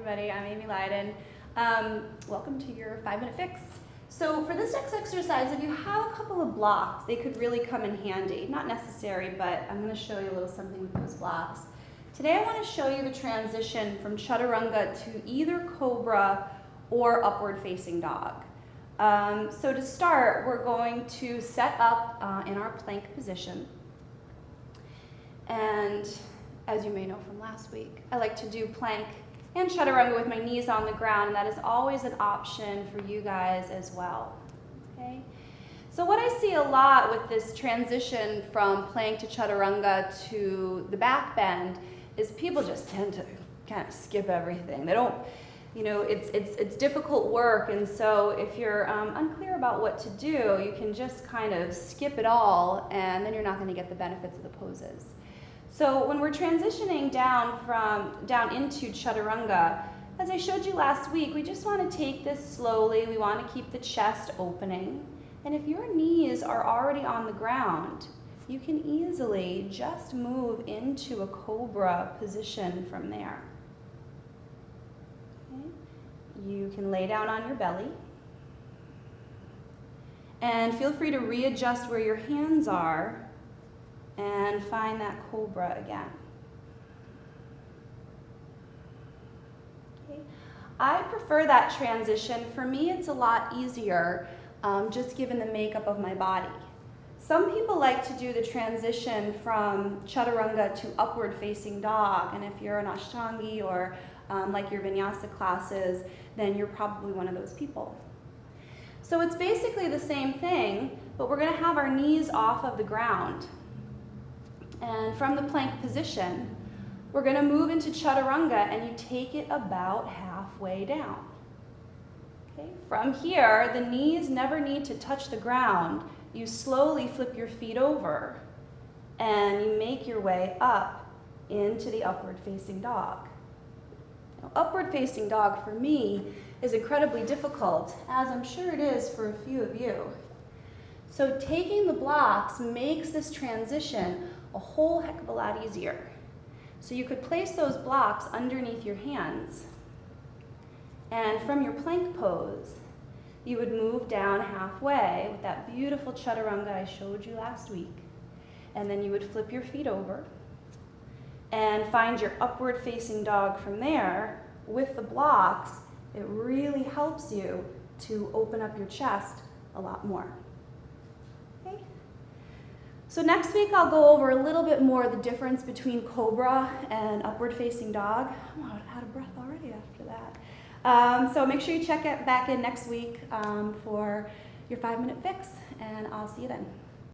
everybody. I'm Amy Leiden. Welcome to your 5-minute fix. So for this next exercise, if you have a couple of blocks, they could really come in handy. Not necessary, but I'm going to show you a little something with those blocks. Today I want to show you the transition from Chaturanga to either Cobra or upward facing dog. So to start, we're going to set up in our plank position. And as you may know from last week, I like to do plank and Chaturanga with my knees on the ground, and that is always an option for you guys as well. Okay? So what I see a lot with this transition from plank to Chaturanga to the back bend is people just tend to kind of skip everything. They don't, you know, it's difficult work, and so if you're unclear about what to do, you can just kind of skip it all, and then you're not going to get the benefits of the poses. So when we're transitioning down into Chaturanga, as I showed you last week, we just want to take this slowly. We want to keep the chest opening. And if your knees are already on the ground, you can easily just move into a Cobra position from there. Okay. You can lay down on your belly. And feel free to readjust where your hands are and find that Cobra again. Okay. I prefer that transition. For me, it's a lot easier, just given the makeup of my body. Some people like to do the transition from Chaturanga to upward facing dog, and if you're an Ashtangi or like your vinyasa classes, then you're probably one of those people. So it's basically the same thing, but we're going to have our knees off of the ground. And from the plank position, we're going to move into Chaturanga, and you take it about halfway down. Okay? From here, the knees never need to touch the ground. You slowly flip your feet over, and you make your way up into the upward facing dog. Now, upward facing dog for me is incredibly difficult, as I'm sure it is for a few of you. So taking the blocks makes this transition a whole heck of a lot easier. So you could place those blocks underneath your hands, and from your plank pose, you would move down halfway with that beautiful Chaturanga I showed you last week, and then you would flip your feet over and find your upward facing dog from there. With the blocks, it really helps you to open up your chest a lot more. Okay? So next week I'll go over a little bit more the difference between Cobra and upward facing dog. I'm out of breath already after that. So make sure you check it back in next week for your 5-minute fix, and I'll see you then.